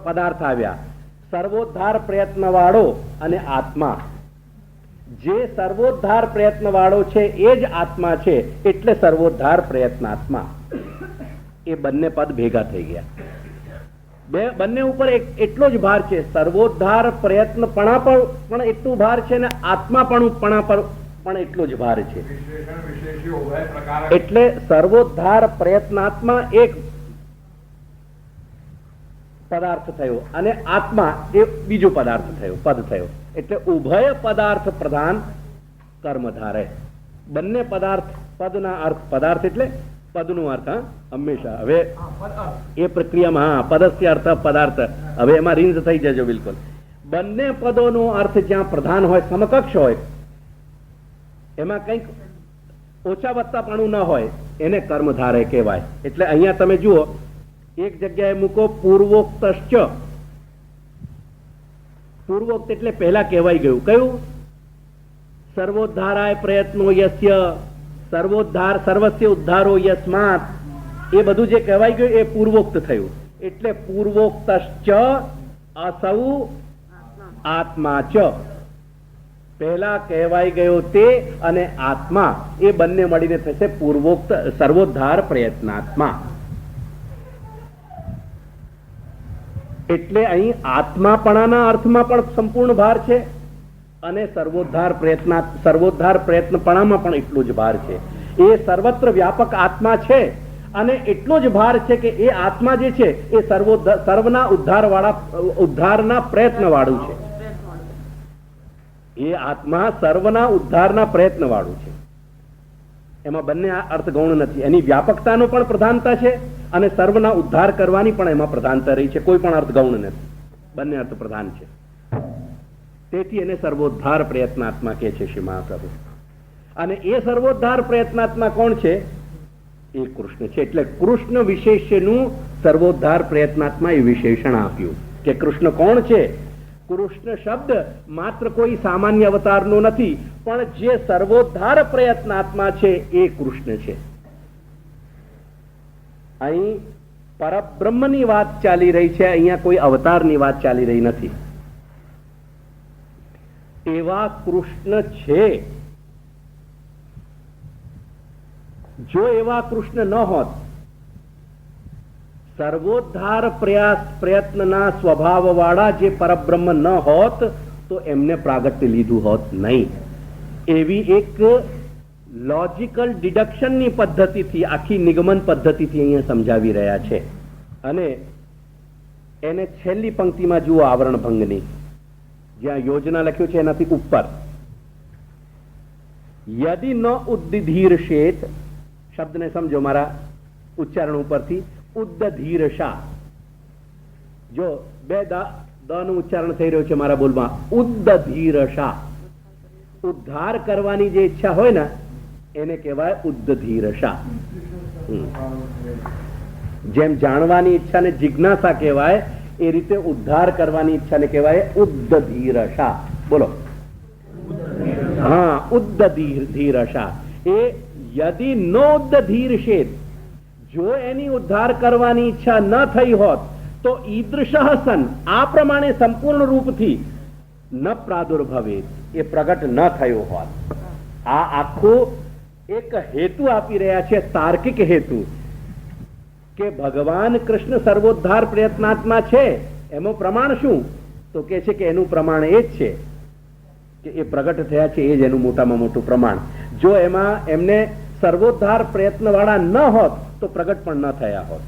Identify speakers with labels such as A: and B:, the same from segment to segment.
A: પદાર્થ આવ્યા, સર્વોદ્ધાર પ્રયત્ન વાળો અને આત્મા. જે સર્વોદ્ધાર પ્રયત્ન વાળો છે એ જ આત્મા છે, એટલે સર્વોદ્ધાર પ્રયત્નાત્મા. એ બંને પદ ભેગા થઈ ગયા. બંને ઉપર એટલો જ ભાર છે. સર્વોદ્ધાર પ્રયત્નપણા પર પણ એટલું ભાર છે ને આત્માપણુપણા પર પણ એટલો જ ભાર છે. એટલે સર્વોદ્ધાર પ્રયત્નાત્મા એક પદાર્થ થયો અને આત્મા એ બીજો પદાર્થ થયો, પદ થયો. એટલે ઉભય પદાર્થ પ્રધાન કર્મધારે. બંને પદાર્થ, પદના અર્થ પદાર્થ એટલે પદનો અર્થ હંમેશા. હવે એ પ્રક્રિયામાં પદસ્ય અર્થ પદાર્થ, હવે એમાં રીંઝ થઈ જજો બિલકુલ. બંને પદોનો અર્થ જ્યાં પ્રધાન હોય, સમકક્ષ હોય, એમાં કંઈક ઓછા વત્તાપણું ન હોય, એને કર્મધારે કહેવાય. એટલે અહીંયા તમે જુઓ, એક જગ્યાએ મૂકો પૂર્વોક્તશ્ચ. પૂર્વોક્ત એટલે પહેલા કહેવાય ગયું. કયું? સર્વોદ્ધારાય પ્રયત્નો યસ્ય, સર્વોદ્ધાર સર્વસ્ય ઉદ્ધારો યસ્માત. એ બધું જે કહેવાય ગયું એ પૂર્વોક્ત થયું. એટલે પૂર્વોક્તશ્ચ અસૌ આત્મા ચ. પહેલા કહેવાય ગયો તે અને આત્મા, એ બંને મળીને થશે પૂર્વોક્ત સર્વોદ્ધાર પ્રયત્નાત્મા. એટલે અહીં આત્માપણાના અર્થમાં પણ સંપૂર્ણ ભાર છે અને સર્વોદ્ધાર પ્રયત્નપણામાં પણ એટલો જ ભાર છે. એ સર્વત્ર વ્યાપક આત્મા છે અને એટલો જ ભાર છે કે એ આત્મા જે છે એ સર્વના ઉદ્ધારના પ્રયત્ન વાળું છે. એ આત્મા સર્વના ઉદ્ધારના પ્રયત્ન વાળું છે. એમાં બંને અર્થ ગૌણ નથી. એની વ્યાપકતાનો પણ પ્રધાનતા છે અને સર્વના ઉદ્ધાર કરવાની પણ એમાં પ્રધાનતા રહી છે. કોઈ પણ અર્થ ગૌણ નથી, બંને અર્થ પ્રધાન છે. તેથી એને સર્વોદ્ધાર પ્રયત્નાત્મા કહે છે શ્રી મહાપ્રભુ. અને એ સર્વોદ્ધાર પ્રયત્નાત્મા કોણ છે? એ કૃષ્ણ છે. એટલે કૃષ્ણ વિશેષનું સર્વોદ્ધાર પ્રયત્નાત્મા એ વિશેષણ આપ્યું કે કૃષ્ણ કોણ છે. કૃષ્ણ શબ્દ માત્ર કોઈ સામાન્ય અવતારનો નથી, પણ જે સર્વોદ્ધાર પ્રયત્નાત્મા છે એ કૃષ્ણ છે. અહીં પરબ્રહ્મની વાત ચાલી રહી છે, અહીંયા કોઈ અવતારની વાત ચાલી રહી નથી. એવા કૃષ્ણ છે. જો એવા કૃષ્ણ ન હોત, સર્વોદ્ધાર પ્રયત્નના સ્વભાવ વાળા જે પરબ્રહ્મ ન હોત, તો એમને પ્રાગટ્ય લીધું હોત નહીં. એવી એક લોજિકલ ડિડક્શનની પદ્ધતિથી, આખી નિગમન પદ્ધતિથી અહીંયા સમજાવી રહ્યા છે. અને એને છેલ્લી પંક્તિમાં જુઓ, આવરણ ભંગની, જ્યાં યોજના લખ્યું છે એનાથી ઉપર, યદિ ન ઉદ્દધીર્ષેત, શબ્દને સમજો મારા ઉચ્ચારણ ઉપરથી, ઉદ્દધીરશા. જો બે દ નું ઉચ્ચારણ થઈ રહ્યું છે મારા બોલમાં, ઉદ્દધીરશા. ઉદ્ધાર કરવાની જે ઈચ્છા હોય ને એને કહેવાય ઉદ્દધીરશા. જેમ જાણવાની ઈચ્છાને જિજ્ઞાસા કહેવાય, એ રીતે ઉદ્ધાર કરવાની ઈચ્છાને કહેવાય ઉદ્દધીરશા. બોલો. હા, ઉદ્દધીરશા. એ યદિ નોદ્દધીરશેત, જો એની ઉદ્ધાર કરવાની ઈચ્છા ન થઈ હોત તો ઈદૃશ સન, આ પ્રમાણે સંપૂર્ણ રૂપથી ન પ્રાદુર્ભવેત, એ પ્રગટ ન થયો હોત. આ આખું એક હેતુ આપી રહ્યા છે, તાર્કિક હેતુ, કે ભગવાન કૃષ્ણ સર્વોદ્ધાર પ્રયત્નાત્મા છે. એનું પ્રમાણ શું? તો કે છે કે એનું પ્રમાણ એ જ છે કે એ પ્રગટ થયા છે, એ જ એનું મોટામાં મોટું પ્રમાણ. જો એમાં એમને સર્વોદ્ધાર પ્રયત્ન વાળા ન હોત તો પ્રગટ પણ ન થયા હોત.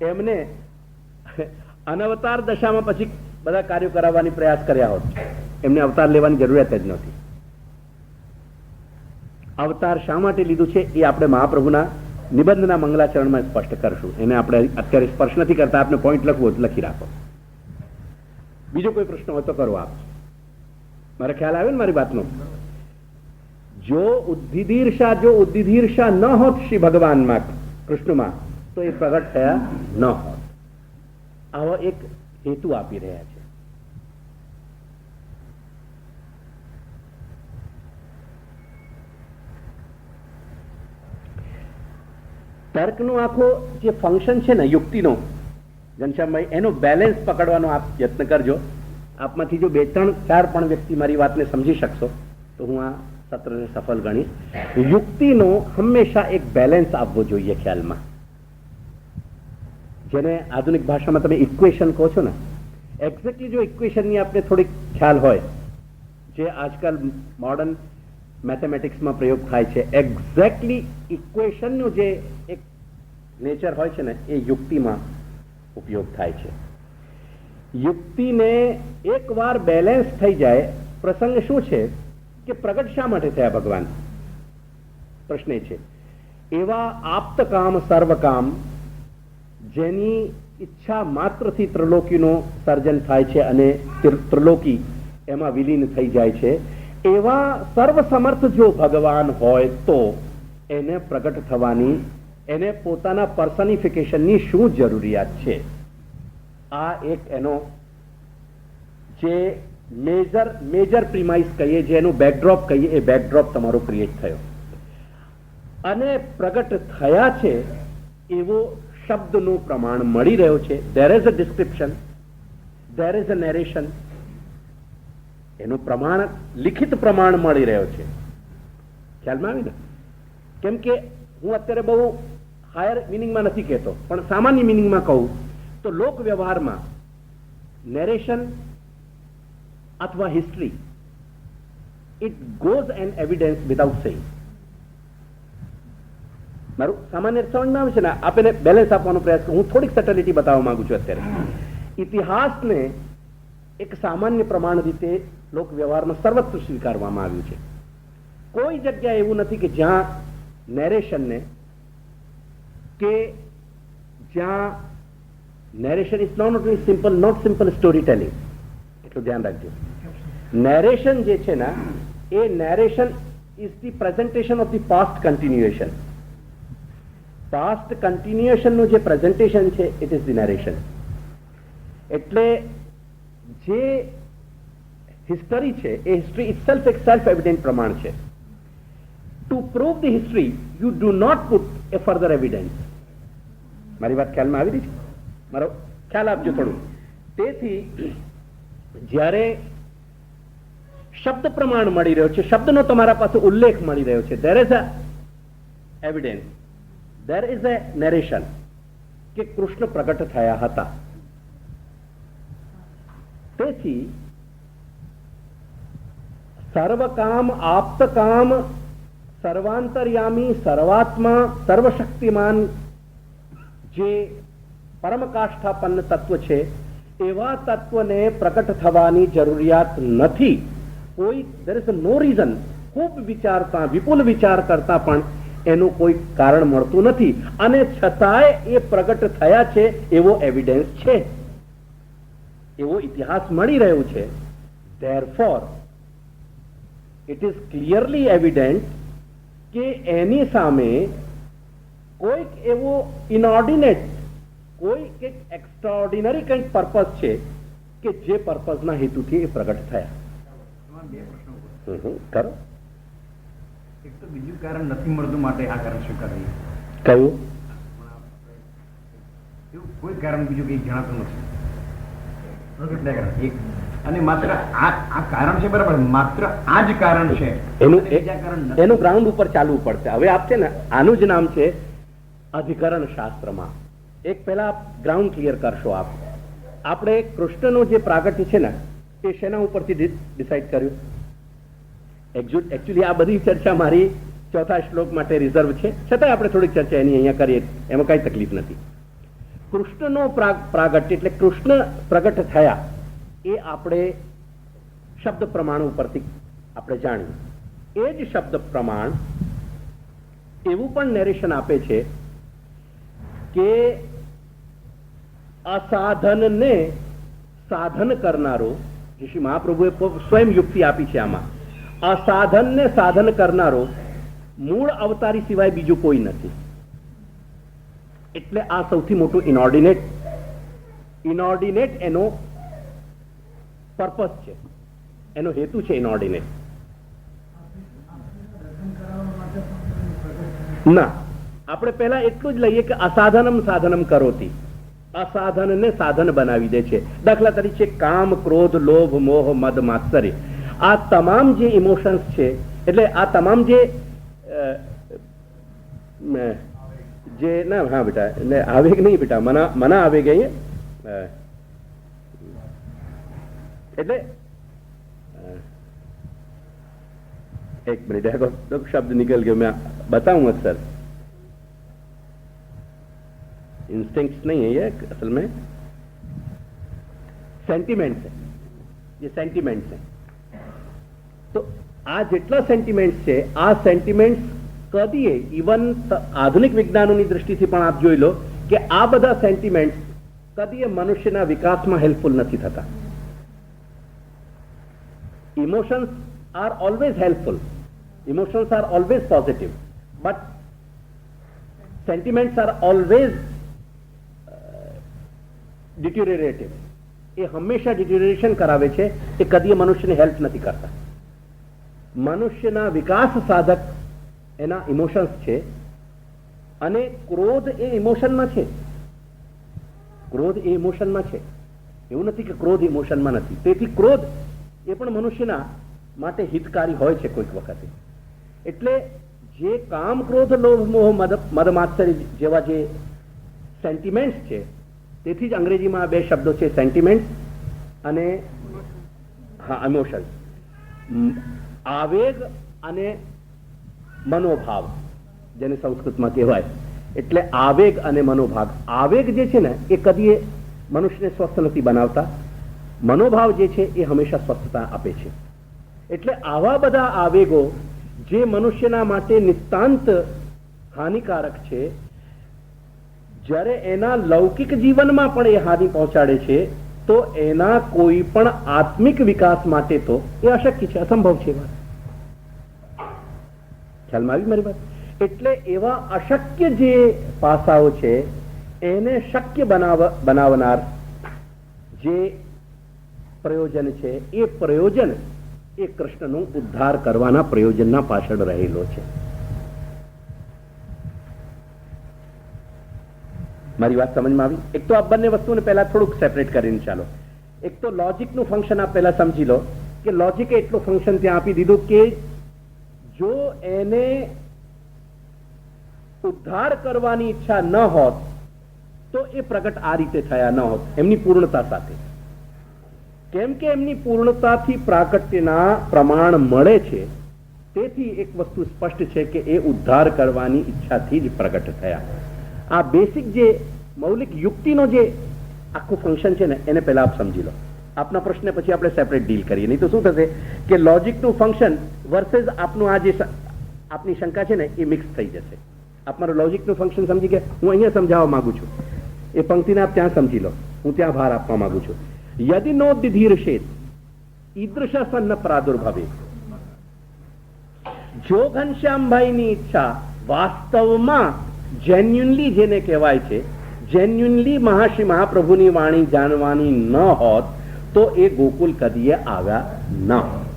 A: એમને અનવતાર દશામાં પછી બધા કાર્યો કરાવવાની પ્રયાસ કર્યા હોત. એમને અવતાર લેવાની જરૂરિયાત જ નથી. અવતાર શા માટે લીધું છે એ આપણે મહાપ્રભુના નિબંધના મંગલાચરણમાં સ્પષ્ટ કરશું. એને આપણે અત્યારે સ્પર્શ નથી કરતા. આપને પોઈન્ટ લખવો લખી રાખો. બીજો કોઈ પ્રશ્ન હોય તો કરો આપ. મારે ખ્યાલ આવ્યો ને મારી વાતનો? જો ઉદ્દધીરશા ન હોત શ્રી ભગવાનમાં, કૃષ્ણમાં, તો એ પ્રગટ થયા ન હોત. આવો એક હેતુ આપી રહ્યા છે. તર્કનું આખો જે ફંક્શન છે ને, યુક્તિનો, ઘનશ્યામભાઈ, એનો બેલેન્સ પકડવાનો આપ યત્ન કરજો. આપમાંથી જો 2-3-4 પણ વ્યક્તિ મારી વાતને સમજી શકશો તો હું આ સત્રને સફળ ગણીશ. યુક્તિનો હંમેશા એક બેલેન્સ આવવો જોઈએ ખ્યાલમાં. જેને આધુનિક ભાષામાં તમે ઇક્વેશન કહો છો ને, એક્ઝેક્ટલી જો ઇક્વેશનની આપણે થોડીક ખ્યાલ હોય, જે આજકાલ મોડર્ન મેથેમેટિક્સમાં પ્રયોગ થાય છે, એક્ઝેક્ટલી ઇક્વેશનનું જે એક નેચર હોય છે ને, એ યુક્તિમાં ઉપયોગ થાય છે. યુક્તિને એકવાર બેલેન્સ થઈ જાય, પ્રસંગ શું છે કે પ્રગટ શા માટે થયા ભગવાન? પ્રશ્ન એ છે, એવા આપ્તકામ સર્વકામ જેની ઈચ્છા માત્રથી ત્રિલોકીનું સર્જન થાય છે અને ત્રિલોકી એમાં વિલીન થઈ જાય છે, એવા સર્વસમર્થ જો ભગવાન હોય તો એને પ્રગટ થવાની, એને પોતાના પર્સનિફિકેશનની શું જરૂરિયાત છે? આ એક એનો જે મેજર પ્રિમાઇસ કહીએ, જેનું બેકડ્રોપ કહીએ, એ બેકડ્રોપ તમારો ક્રિએટ થયો અને પ્રગટ થયા છે એવો શબ્દનું પ્રમાણ મળી રહ્યો છે. There is a description, there is a narration. એનું પ્રમાણ, લિખિત પ્રમાણ મળી રહ્યો છે. ખ્યાલમાં આવી ને? કેમ કે હું અત્યારે બહુ હાયર મિનિંગમાં નથી કહેતો, પણ સામાન્ય મિનિંગમાં કહું તો લોક વ્યવહારમાં નેરેશન અથવા history, it goes an evidence without saying. મારું સામાન્ય સમજમાં આવે છે ને? આપને બેલેન્સ આપવાનો પ્રયાસ કરું. હું થોડીક સટલિટી બતાવવા માંગુ છું. અત્યારે ઇતિહાસને એક સામાન્ય પ્રમાણ રીતે લોક વ્યવહારમાં સર્વત્ર સ્વીકારવામાં આવ્યું છે. કોઈ જગ્યા એવું નથી કે જ્યાં નેરેશનને, કે જ્યાં narration is not simple story telling. એટલું ધ્યાન રાખજો. નેરેશન જે છે ને, એ narration is the presentation of the past continuation. Past કન્ટિન્યુએશનનું જે પ્રેઝન્ટેશન છે, ઇટ ઇઝ ધી નેરેશન. એટલે જે હિસ્ટરી છે, એ હિસ્ટરી ઇટસેલ્ફ એક સેલ્ફ એવિડન્ટ પ્રમાણ છે. To prove the history you do not put a further evidence. મારી વાત ખ્યાલમાં આવી રહી છે? મારો ખ્યાલ આપજો થોડું. તેથી જ્યારે શબ્દ પ્રમાણ મળી રહ્યો છે, શબ્દનો તમારા પાસે ઉલ્લેખ મળી રહ્યો છે, there is a evidence, there is a narration કે કૃષ્ણ પ્રગટ થયા હતા. તેથી સર્વકામ, આપ્તકામ, સર્વાંતર્યામી, સર્વાત્મા, સર્વશક્તિમાન જે પરમકાષ્ઠાપન્ન તત્વ છે, એવા તત્વને પ્રગટ થવાની જરૂરિયાત નથી. કોઈ there is no reason. ખૂબ વિચારતા, વિપુલ વિચાર કરતા પણ એનું કોઈ કારણ મળતું નથી, અને છતાંય એ પ્રગટ થયા છે એવો એવિડન્સ છે, એવો ઇતિહાસ મળી રહ્યો છે. therefore it is clearly evident કે એની સામે કોઈક એવો ઇનઓર્ડિનેટ, કોઈ કંઈક એક્સ્ટ્રાઓર્ડિનરી કંઈક પર્પઝ છે કે જે પર્પઝના હેતુથી એ પ્રગટ થયા. કરો.
B: એક તો બીજું કારણ નથી મળતું માટે આ કારણ સ્વીકારીએ.
A: કયું?
B: એવું કોઈ કારણ બીજું કંઈ જણાતું નથી. અને માત્ર આ કારણ છે, બરાબર, માત્ર આ જ કારણ છે.
A: એનું ગ્રાઉન્ડ ઉપર ચાલવું પડશે. હવે આપ છે ને, આનું જ નામ છે અધિકરણ શાસ્ત્રમાં. એક પહેલા ગ્રાઉન્ડ ક્લિયર કરશો આપ. આપણે કૃષ્ણનો જે પ્રાગટ્ય છે ને, એ શેના ઉપરથી ડિસાઇડ કર્યું? એકચ્યુઅલી આ બધી ચર્ચા મારી ચોથા શ્લોક માટે રિઝર્વ છે, છતાંય આપણે થોડીક ચર્ચા એની અહીંયા કરીએ, એમાં કઈ તકલીફ નથી. કૃષ્ણનો પ્રાગટ્ય એટલે કૃષ્ણ પ્રગટ થયા, એ આપણે શબ્દ પ્રમાણ ઉપરથી આપણે જાણ્યું. એ જ શબ્દ પ્રમાણ એવું પણ નેરેશન આપે છે કે અસાધનને સાધન કરનારો, જે શ્રી મહાપ્રભુએ સ્વયં યુક્તિ આપી છે આમાં, અસાધનને સાધન કરનારો મૂળ અવતારી સિવાય બીજું કોઈ નથી. એટલે આ સૌથી મોટું ઇનઓર્ડિનેટ એનો પર્પસ છે, એનો હેતુ છે ઇનઓર્ડિનેટ. ના, આપણે પહેલા એટલું જ લઈએ કે અસાધનમ સાધનમ કરોતી. અસાધનને સાધન બનાવી દે છે. દાખલા તરીકે કામ, ક્રોધ, લોભ, મોહ, મદ, માત્સર્ય, આ તમામ જે ઇમોશન્સ છે, એટલે આ તમામ જે ના, હા બેટા, એટલે આવેગ નહીં બેટા, મના આવેગ એટલે एक मिनट है, तो शब्द निकल गया, मैं बताऊंगा सर. इंस्टिंक्ट्स नहीं है ये, असल में सेंटिमेंट्स है, ये सेंटिमेंट्स है. तो आ જેટલા સેન્ટિમેન્ટ્સ છે, આ સેન્ટિમેન્ટ્સ કદીએ ઇવન આધુનિક વિજ્ઞાનોની દ્રષ્ટિથી પણ આપ જોઈ લો કે આ બધા સેન્ટિમેન્ટ્સ કદીએ મનુષ્યના વિકાસમાં હેલ્પફુલ નથી થતા. Emotions are always helpful, emotions are always positive, but sentiments are always deteriorative. એ હંમેશા ડિટેરિયોરેશન કરાવે છે, એ કદીએ મનુષ્યને હેલ્પ નથી કરતા. મનુષ્યના વિકાસ સાધક એના ઇમોશન્સ છે, અને ક્રોધ એ ઇમોશનમાં છે. ક્રોધ એ ઇમોશનમાં છે, એવું નથી કે ક્રોધ ઇમોશનમાં નથી. તેથી ક્રોધ એ પણ મનુષ્યના માટે હિતકારી હોય છે કોઈક વખતે. એટલે જે કામ, ક્રોધ, લોભ, મોહ, મદ, માત્સર્ય જેવા જે સેન્ટિમેન્ટ્સ છે, તેથી જ અંગ્રેજીમાં આ બે શબ્દો છે, સેન્ટિમેન્ટ્સ અને હા ઇમોશન્સ. આવેગ અને મનોભાવ, જેને સંસ્કૃતમાં કહેવાય. એટલે આવેગ અને મનોભાવ. આવેગ જે છે ને એ કદીએ મનુષ્યને સ્વસ્થ નથી બનાવતા. મનોભાવ જે છે એ હંમેશા સ્વસ્થતા આપે છે. એટલે આવા બધા આવેગો જે મનુષ્યના માટે નિતાંત હાનિકારક છે, જ્યારે એના લૌકિક જીવનમાં પણ એ હાનિ પહોંચાડે છે, તો એના કોઈ પણ આત્મિક વિકાસ માટે તો એ અશક્ય છે, અસંભવ છે. ખ્યાલમાં આવી મારી વાત? એટલે એવા અશક્ય જે પાસાઓ છે એને શક્ય બનાવનાર જે પ્રયોજન છે, એ પ્રયોજન એ કૃષ્ણનું ઉદ્ધાર કરવાના પ્રયોજનના પાછળ રહેલો છે. મારી વાત સમજમાં આવી? એક તો આ બંને વસ્તુને પહેલા થોડુંક સેપરેટ કરીને ચાલો. એક તો લોજિકનું ફંક્શન આપ પહેલા સમજી લો કે લોજિકે એટલું ફંક્શન ત્યાં આપી દીધું કે જો એને ઉદ્ધાર કરવાની ઈચ્છા ન હોત તો એ પ્રગટ આ રીતે થયા ન હોત, એમની પૂર્ણતા સાથે. કેમ કે એમની પૂર્ણતાથી પ્રાકટ્યના પ્રમાણ મળે છે, તેથી એક વસ્તુ સ્પષ્ટ છે કે એ ઉદ્ધાર કરવાની ઈચ્છાથી જ પ્રગટ થયા. આ બેસિક જે મૌલિક યુક્તિનો જે આખું ફંક્શન છે ને, એને પહેલા આપ સમજી લો. આપના પ્રશ્ન પછી આપણે સેપરેટ ડીલ કરીએ. નહીં તો શું થશે કે લોજિકનું ફંક્શન વર્સેસ આપનું આ જે આપની શંકા છે ને એ મિક્સ થઈ જશે. આપ મારું લોજિકનું ફંક્શન સમજી ગયા, હું અહીંયા સમજાવવા માંગુ છું. એ પંક્તિને આપ ત્યાં સમજી લો, હું ત્યાં ભાર આપવા માંગુ છું. યદિ નોદ્ધિર્ષેત ઈદૃશસન્ન પ્રાદુર્ભવે. જો ઘનશ્યામભાઈની ઈચ્છા વાસ્તવમાં જેન્યુનલી જેને કહેવાય છે, જેન્યુનલી મહાશ્રી મહાપ્રભુની વાણી જાણવાની ન હોત તો એ ગોકુલ કદીએ આવ્યા ન હોત.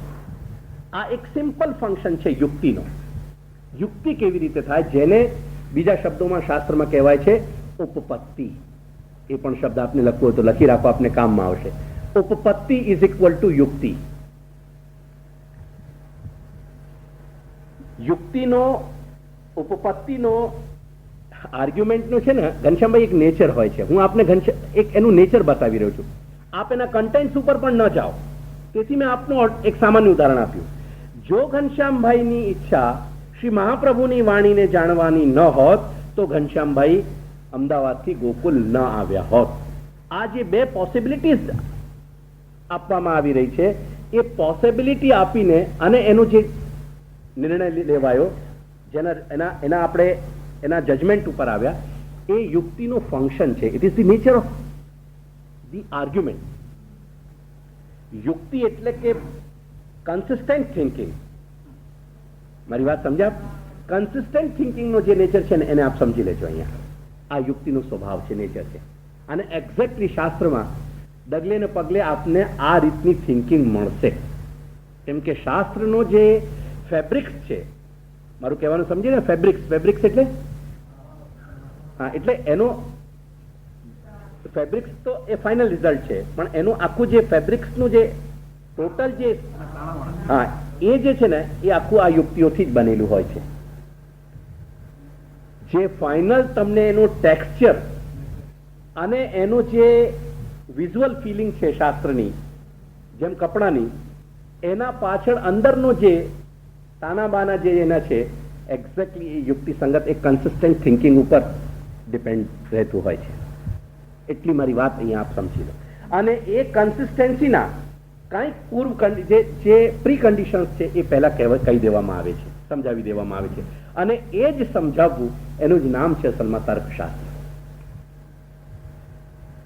A: આ એક સિમ્પલ ફંક્શન છે યુક્તિનો. યુક્તિ કેવી રીતે થાય, જેને બીજા શબ્દોમાં શાસ્ત્રમાં કહેવાય છે ઉપપત્તિ. એ પણ શબ્દ આપને લખવો હોય તો લખી રાખો, આપને કામમાં આવશે. ઉપપત્તિ ઇઝ ઇક્વલ ટુ યુક્તિ. યુક્તિનો, ઉપપત્તિનો, આર્ગ્યુમેન્ટનો છે ને ઘનશ્યામભાઈ એક નેચર હોય છે. હું આપને એક એનું નેચર બતાવી રહ્યો છું. આપ એના કન્ટેન્ટ્સ ઉપર પણ ન જાઓ, તેથી મેં આપનું એક સામાન્ય ઉદાહરણ આપ્યું. જો ઘનશ્યામભાઈની ઈચ્છા શ્રી મહાપ્રભુની વાણીને જાણવાની ન હોત તો ઘનશ્યામભાઈ અમદાવાદથી ગોકુલ ન આવ્યા હોત. આ જે બે પોસિબિલિટીઝ આપવામાં આવી રહી છે, એ પોસિબિલિટી આપીને અને એનો જે નિર્ણય લેવાયો, એના આપણે એના જજમેન્ટ ઉપર આવ્યા, એ યુક્તિનું ફંક્શન છે. It is the nature of the argument. યુક્તિ એટલે કે કન્સિસ્ટન્ટ થિંકિંગ. મારી વાત સમજ્યા? કન્સિસ્ટન્ટ થિંકિંગનો જે નેચર છે ને એને આપ સમજી લેજો. અહીંયા આ યુક્તિનો સ્વભાવ છે, નેચર છે. અને એક્ઝેક્ટલી શાસ્ત્રમાં ડગલે ને પગલે આપને આ રીતની થિંકિંગ મળશે. કેમ કે શાસ્ત્રનો જે ફેબ્રિક્સ છે, મારું કહેવાનું સમજીએ ને, ફેબ્રિક્સ એટલે હા, એટલે એનો ફેબ્રિક્સ તો એ ફાઇનલ રિઝલ્ટ છે, પણ એનું આખું જે ફેબ્રિક્સનું જે ટોટલ જે હા એ જે છે ને એ આખું આ યુક્તિઓથી જ બનેલું હોય છે. જે ફાઇનલ તમને એનું ટેક્સચર અને એનું જે વિઝ્યુઅલ ફિલિંગ છે શાસ્ત્રની જેમ કપડાની, એના પાછળ અંદરનો જે તાનાબાના જે એના છે એક્ઝેક્ટલી એ યુક્તિસંગત એક કન્સિસ્ટન્ટ થિંકિંગ ઉપર ડિપેન્ડ રહેતું હોય છે. એટલી મારી વાત અહીંયા આપ સમજી લો. અને એ કન્સિસ્ટન્સીના કંઈક પૂર્વ જે પ્રી કન્ડિશન્સ છે એ પહેલા કહી દેવામાં આવે છે, સમજાવી દેવામાં આવે છે, અને એ જ સમજાવવું એનું જ નામ છે અસલમાં તર્કશાસ્ત્ર.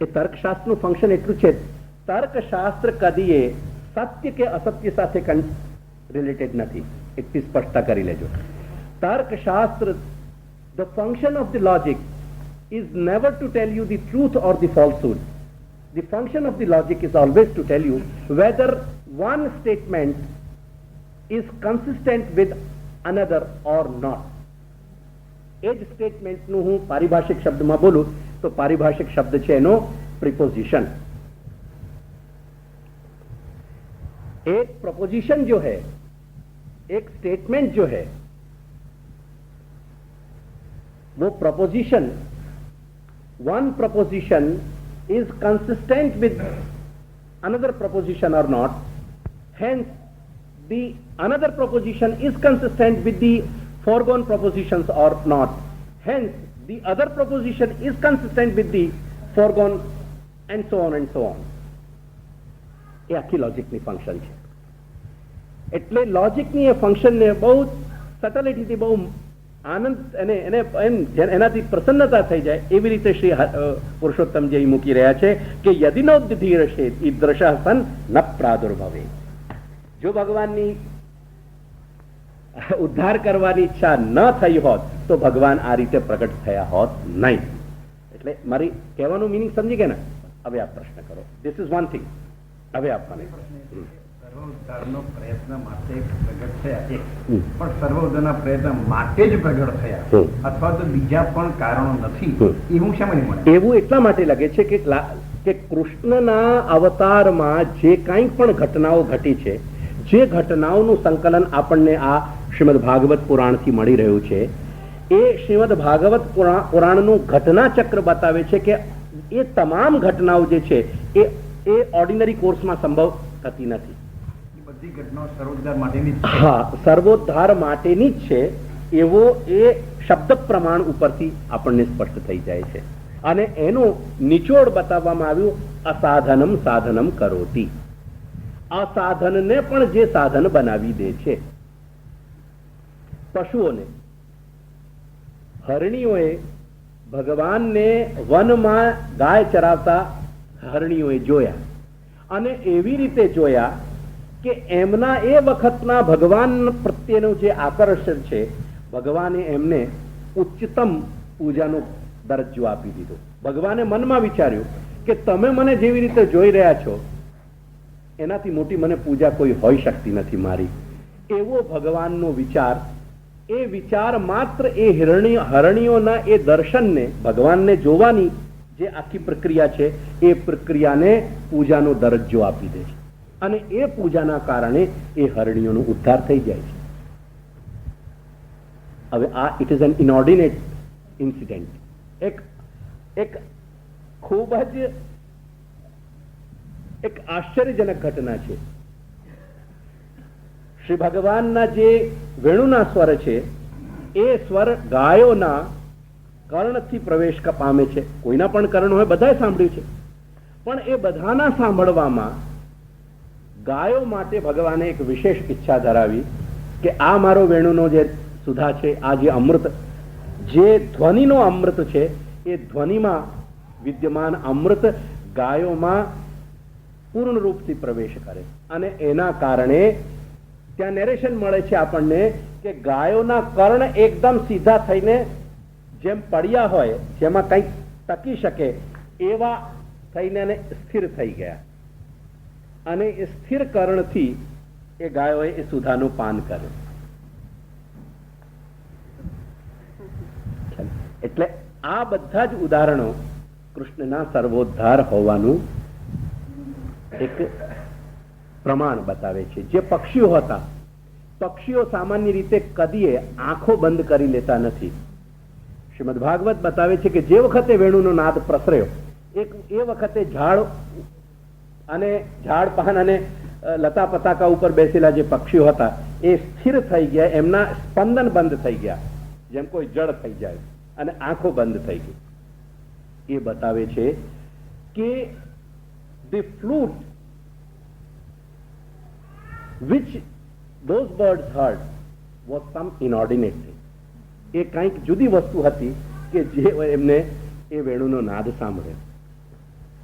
A: એ તર્કશાસ્ત્રનું ફંક્શન એટલું છે, તર્કશાસ્ત્ર કદીએ સત્ય કે અસત્ય સાથે રિલેટેડ નથી. એટલી સ્પષ્ટતા કરી લેજો. તર્કશાસ્ત્ર, the function of the logic is never to tell you the truth or the falsehood. The function of the logic is always to tell you whether one statement is consistent with another or not. એ જ સ્ટેટમેન્ટનું હું પારિભાષિક શબ્દમાં બોલું તો પારિભાષિક શબ્દ છે એનો preposition. एक preposition जो है, एक स्टेटमेंट जो है, वो preposition, one proposition is consistent with another proposition or not, hence the another proposition is consistent with the foregone propositions or not, hence the other proposition is consistent with the foregone, and so on and so on. એ આખી લોજિકની function છે. એટલે લોજિકની એ ફંક્શનને બહુ સટલિટીથી, બહુ આનંદ અને એનાથી પ્રસન્નતા થઈ જાય એવી રીતે શ્રી પુરુષોત્તમજી મૂકી રહ્યા છે કે યદિનોદ્ધીરશે ઈદૃશ સન ન પ્રાદુર્ભવે. જો ભગવાનની ઉદ્ધાર કરવાની ઈચ્છા ન થઈ હોત તો ભગવાન આ રીતે પ્રગટ થયા હોત નહીં. એટલે મારી કહેવાનું મિનિંગ સમજી ગયા ને? હવે આપ પ્રશ્ન કરો. This is one thing. હવે આપવાને
B: સર્વોદ્ધારનો પ્રયત્ન માટે પ્રગટ થયા, પણ સર્વોદ્ધારના પ્રયત્ન માટે જ પ્રગટ થયા અથવા તો બીજા પણ કારણો નથી, એવું શા માટે મળે?
A: એવું એટલા માટે લાગે છે કે કૃષ્ણના અવતારમાં જે કંઈ પણ ઘટનાઓ ઘટી છે, જે ઘટનાઓનું સંકલન આપણને આ શ્રીમદ ભાગવત પુરાણથી મળી રહ્યું છે, એ શ્રીમદ ભાગવત પુરાણનું ઘટના ચક્ર બતાવે છે કે એ તમામ ઘટનાઓ જે છે એ ઓર્ડિનરી કોર્સમાં સંભવ થતી નથી.
B: બધી ઘટનાઓ સર્વોદ્ધાર માટેની જ છે.
A: હા, સર્વોદ્ધાર માટેની જ છે એવો એ શબ્દ પ્રમાણ ઉપરથી આપણને સ્પષ્ટ થઈ જાય છે. અને એનો નિચોડ બતાવવામાં આવ્યું અસાધનમ સાધનમ કરોતિ. અસાધનને પણ જે સાધન બનાવી દે છે. પશુઓને, હરણીઓએ ભગવાનને વનમાં ગાય ચરાવતા હરણીઓએ જોયા અને એવી રીતે જોયા કે એમના એ વખતના ભગવાન પ્રત્યેનું જે આકર્ષણ છે, ભગવાને એમને ઉચ્ચતમ પૂજાનો દરજ્જો આપી દીધો. ભગવાને મનમાં વિચાર્યું કે તમે મને જેવી રીતે જોઈ રહ્યા છો એનાથી મોટી મને પૂજા કોઈ હોઈ શકતી નથી મારી. એવો ભગવાનનો વિચાર, એ વિચાર માત્ર એ હરણીઓના એ દર્શનને, ભગવાનને જોવાની જે આખી પ્રક્રિયા છે એ પ્રક્રિયાને પૂજાનો દરજ્જો આપી દે છે. અને એ પૂજાના કારણે એ હરણીઓનો ઉદ્ધાર થઈ જાય છે. હવે આ ઇટ ઇઝ એન ઇનઓર્ડિનેટ ઇન્સિડન્ટ. એક ખૂબ જ એક આશ્ચર્યજનક ઘટના છે. શ્રી ભગવાનના જે વેણુના સ્વર છે એ સ્વર ગાયોના કર્ણથી પ્રવેશ પામે છે. કોઈના પણ કર્ણ હોય, બધાએ સાંભળ્યું છે, પણ એ બધાના સાંભળવામાં ગાયો માટે ભગવાને એક વિશેષ ઈચ્છા ધરાવી કે આ મારો વેણુનો જે સુધા છે, આ જે અમૃત, જે ધ્વનિનો અમૃત છે, એ ધ્વનિમાં વિદ્યમાન અમૃત ગાયોમાં પૂર્ણ રૂપથી પ્રવેશ કરે. અને એના કારણે ત્યાં નેરેશન મળે છે આપણને કે ગાયોના કર્ણ એકદમ સીધા થઈને જેમ પડ્યા હોય, જેમાં કંઈક ટકી શકે એવા થઈને સ્થિર થઈ ગયા. અને એ સ્થિર કર્ણથી એ ગાયોએ એ સુધાનું પાન કર્યું. એટલે આ બધા જ ઉદાહરણો કૃષ્ણના સર્વોદ્ધાર હોવાનું એક પ્રમાણ બતાવે છે. જે પક્ષીઓ હતા, પક્ષીઓ સામાન્ય રીતે કદીએ આંખો બંધ કરી લેતા નથી. શ્રીમદ ભાગવત બતાવે છે કે જે વખતે વેણુનો નાદ પ્રસર્યો એ વખતે ઝાડ અને ઝાડ પાન અને લતા પતાકા ઉપર બેસેલા જે પક્ષીઓ હતા એ સ્થિર થઈ ગયા, એમના સ્પંદન બંધ થઈ ગયા, જેમ કોઈ જડ થઈ જાય, અને આંખો બંધ થઈ ગઈ. એ બતાવે છે કે the flute which those birds heard was some inordinate thing. એ કંઈક જુદી વસ્તુ હતી કે જે એમને એ વેણુનો નાદ સાંભળ્યો.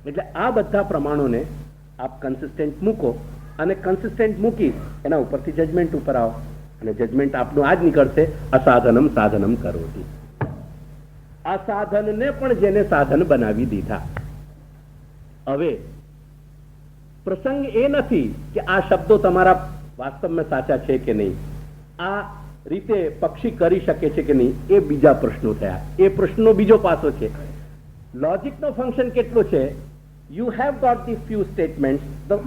A: એટલે આ બધા પ્રમાણોને આપ કન્સિસ્ટન્ટ મૂકો, અને કન્સિસ્ટન્ટ મૂકી એના ઉપરથી જજમેન્ટ ઉપર આવો, અને જજમેન્ટ આપનું આ જ નીકળશે, અસાધનમ સાધનમ કરોતિ. આ સાધનને પણ જેને સાધન બનાવી દીધા. હવે પ્રસંગ એ નથી કે આ શબ્દો તમારા વાસ્તવમાં સાચા છે કે નહીં, આ રીતે પક્ષી કરી શકે છે કે નહીં, એ બીજા પ્રશ્નો થયા. એ પ્રશ્નનો બીજો પાસો છે. લોજિકનો ફંક્શન કેટલો છે? You have got the few statements, the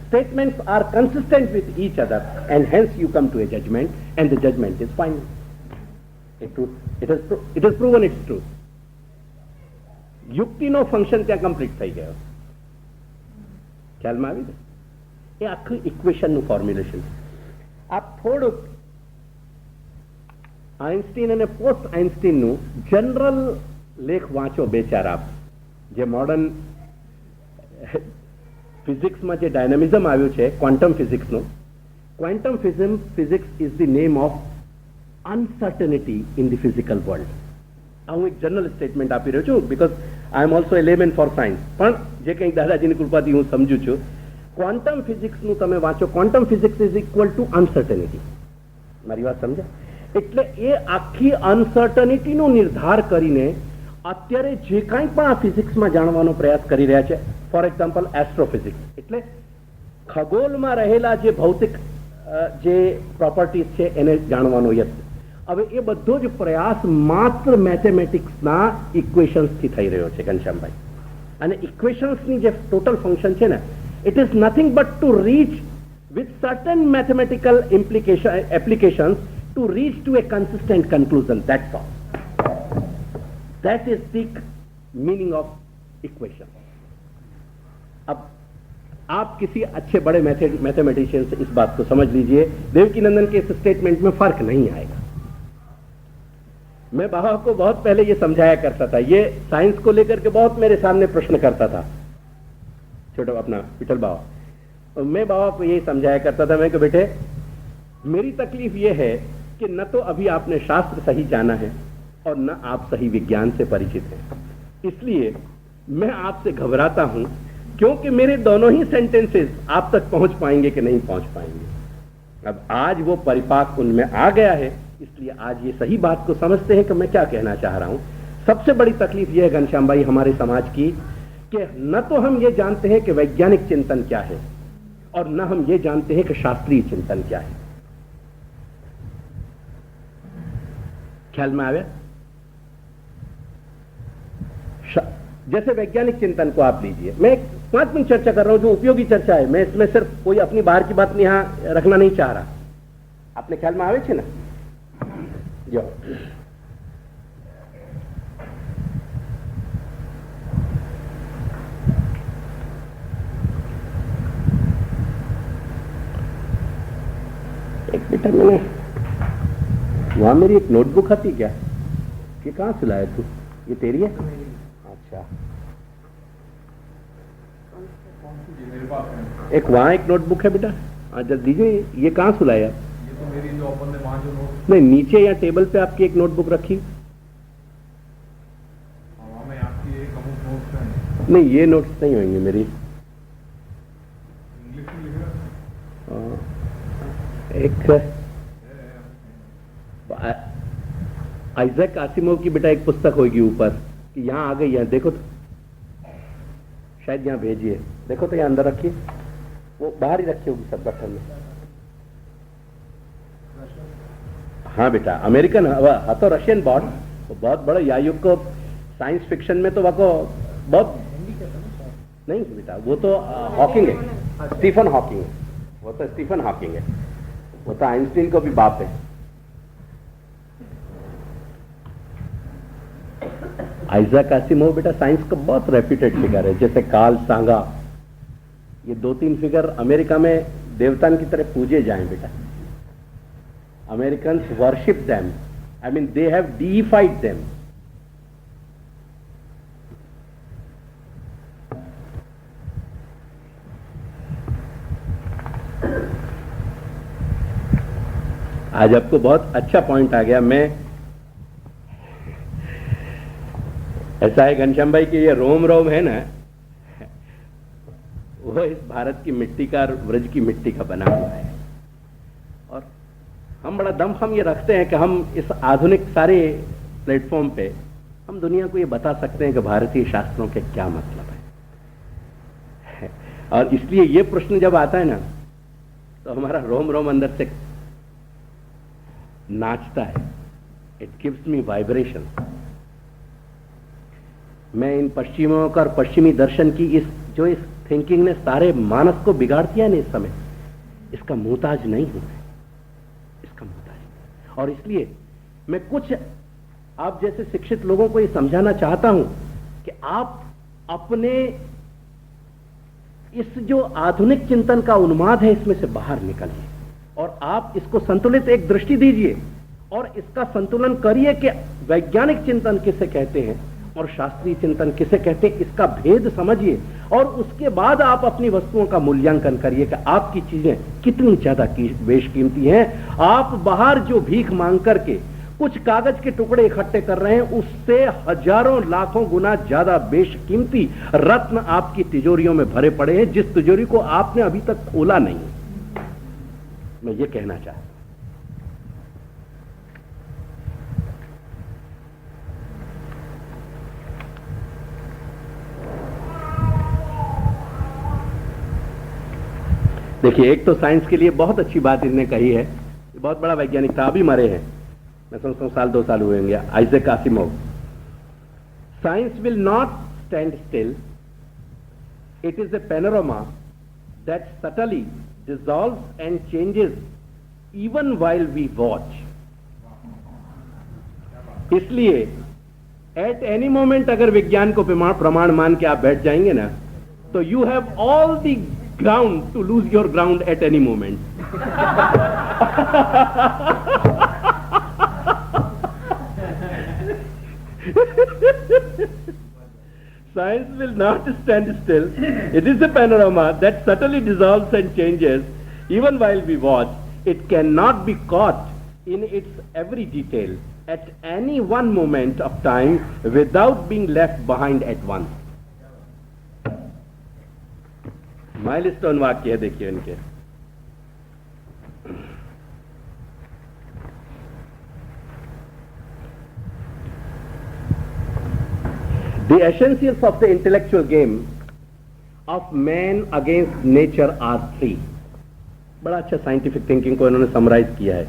A: statements are consistent with each other, and hence you come to a judgement, and the judgement is final. It is proven it's true. યુક્તિનો function ત્યાં complete થઈ ગયો. ખ્યાલમાં આવી ને? એ આખું ઇક્વેશનનું formulation. આપ થોડુંક આઇન્સ્ટીન અને પોસ્ટ આઇન્સ્ટીનનું જનરલ લેખ વાંચો, બે ચાર આપ. જે મોડર્ન ફિઝિક્સમાં જે ડાયનામિઝમ આવ્યું છે, ક્વોન્ટમ ફિઝિક્સનું. Quantum physics is the name of uncertainty in the physical world. આ હું એક જનરલ સ્ટેટમેન્ટ આપી રહ્યો છું, because I am also a layman for science. પણ જે કંઈક દાદાજીની કૃપાથી હું સમજુ છું, ક્વોન્ટમ ફિઝિક્સનું તમે વાંચો, quantum physics is equal to uncertainty. મારી વાત સમજે? એટલે એ આખી અનસર્ટનિટીનો નિર્ધાર કરીને અત્યારે જે કાંઈ પણ આ ફિઝિક્સમાં જાણવાનો પ્રયાસ કરી રહ્યા છે, ફોર એક્ઝામ્પલ એસ્ટ્રોફિઝિક્સ, એટલે ખગોળમાં રહેલા જે ભૌતિક જે પ્રોપર્ટીઝ છે એને જાણવાનો યત્ન. હવે એ બધો જ પ્રયાસ માત્ર મેથેમેટિક્સના ઇક્વેશન્સથી થઈ રહ્યો છે ઘનશ્યામભાઈ. અને ઇક્વેશન્સની જે ટોટલ ફંક્શન છે ને, it is nothing but to reach with certain mathematical applications to reach to a consistent conclusion. That's all. That is the meaning of equation. अब आप किसी अच्छे बड़े मैथमेटिशियन से इस बात को समझ लीजिए, देवकीनंदन के इस स्टेटमेंट में फर्क नहीं आएगा. मैं बाबा को बहुत पहले ये समझाया करता था, ये साइंस को लेकर के बहुत मेरे सामने प्रश्न करता था, छोटा अपना विठल बाबा. मैं बाबा को यही समझाया करता था, मैं कि बेटे मेरी तकलीफ ये है कि न तो अभी आपने शास्त्र सही जाना है और न आप सही विज्ञान से परिचित हैं. इसलिए मैं आपसे घबराता हूं, क्योंकि मेरे दोनों ही सेंटेंसेस आप तक पहुंच पाएंगे कि नहीं पहुंच पाएंगे. अब आज वो परिपाक उनमें आ गया है, इसलिए आज ये सही बात को समझते हैं कि मैं क्या कहना चाह रहा हूं. सबसे बड़ी तकलीफ यह है घनश्याम भाई हमारे समाज की, कि न तो हम ये जानते हैं कि वैज्ञानिक चिंतन क्या है, और न हम ये जानते हैं कि शास्त्रीय चिंतन क्या है. ख्याल में आया? जैसे वैज्ञानिक चिंतन को आप लीजिए, मैं 5 मिनट चर्चा कर रहा हूं जो उपयोगी चर्चा है, मैं इसमें सिर्फ कोई अपनी बाहर की बात यहां रखना नहीं चाह रहा. आपने ख्याल में आवे छे ना? जो एक बेटा, मैंने वहां मेरी एक नोटबुक थी क्या, कि कहां से लाया तू? ये तेरी है? अच्छा, एक वहां एक नोटबुक है बेटा, जल्द दीजिए. ये कहां से लाया?
C: ये तो मेरी जो अपन ने वहां जो नोट,
A: नहीं, नीचे या टेबल पे आपकी एक नोटबुक रखी.
C: वहां में आपकी एक अमुक नोट्स हैं.
A: नहीं, ये नोट्स नहीं होंगे मेरी.
C: इंग्लिश में लिख रहा
A: एक आइजैक आसिमोव की बेटा एक पुस्तक होगी ऊपर, कि यहाँ आ गई है, देखो तो, शायद यहाँ भेजिए, देखो तो यहाँ अंदर रखिए, वो बाहर ही रखी होगी सब बटन में. हाँ बेटा, अमेरिकन, हाँ तो रशियन बॉर्ड, बहुत बड़ा. या युग को साइंस फिक्शन में तो वह बहुत नहीं बेटा, वो तो हॉकिंग है, स्टीफन हॉकिंग है, वो तो स्टीफन हॉकिंग है, वो तो आइंस्टीन को भी बाप है। आइजैक आसिमोव बेटा साइंस का बहुत रेप्यूटेड फिगर है, जैसे कार्ल सांगा, ये 2-3 फिगर अमेरिका में देवतान की तरह पूजे जाएं बेटा। Americans worship them, I mean they have deified them. आज आपको बहुत अच्छा पॉइंट आ गया। मैं ऐसा है घनश्याम भाई कि ये रोम रोम है ना, वो इस भारत की मिट्टी का और ब्रज की मिट्टी का बना हुआ है। और हम बड़ा दम हम ये रखते हैं कि हम इस आधुनिक सारे प्लेटफॉर्म पे हम दुनिया को ये बता सकते हैं कि भारतीय शास्त्रों के क्या मतलब है। और इसलिए ये प्रश्न जब आता है ना, तो हमारा रोम रोम अंदर से नाचता है। It gives me vibration. मैं इन पश्चिमों का और पश्चिमी दर्शन की इस थिंकिंग ने सारे मानस को बिगाड़ दिया ना इस समय, इसका मोहताज नहीं हूं मैं, इसका मोहताज नहीं। और इसलिए मैं कुछ आप जैसे शिक्षित लोगों को ये समझाना चाहता हूं कि आप अपने इस जो आधुनिक चिंतन का उन्माद है इसमें से बाहर निकलिए और आप इसको संतुलित एक दृष्टि दीजिए और इसका संतुलन करिए कि वैज्ञानिक चिंतन किसे कहते हैं और शास्त्रीय चिंतन किसे कहते हैं, इसका भेद समझिए और उसके बाद आप अपनी वस्तुओं का मूल्यांकन करिए कि आपकी चीजें कितनी ज्यादा बेशकीमती हैं। आप बाहर जो भीख मांग करके कुछ कागज के टुकड़े इकट्ठे कर रहे हैं, उससे हजारों लाखों गुना ज्यादा बेशकीमती रत्न आपकी तिजोरियों में भरे पड़े हैं, जिस तिजोरी को आपने अभी तक खोला नहीं। मैं ये कहना चाहता हूं। देखिए, एक तो साइंस के लिए बहुत अच्छी बात इसने कही है, बहुत बड़ा वैज्ञानिक था, अभी मरे हैं, मैं समझता हूं 1-2 साल हुए होंगे, Isaac Asimov. Science will not stand still, it is a panorama that subtly dissolves and changes even while we watch. इसलिए एट एनी मोमेंट अगर विज्ञान को प्रमाण मान के आप बैठ जाएंगे ना, तो you have all the ground to lose your ground at any moment. Science will not stand still. It is a panorama that subtly dissolves and changes even while we watch. It cannot be caught in its every detail at any one moment of time without being left behind at once. Milestone वाक्य है, देखिए इनके। The essentials of the intellectual game of man against nature are 3. बड़ा अच्छा scientific thinking को इन्होंने summarise किया है।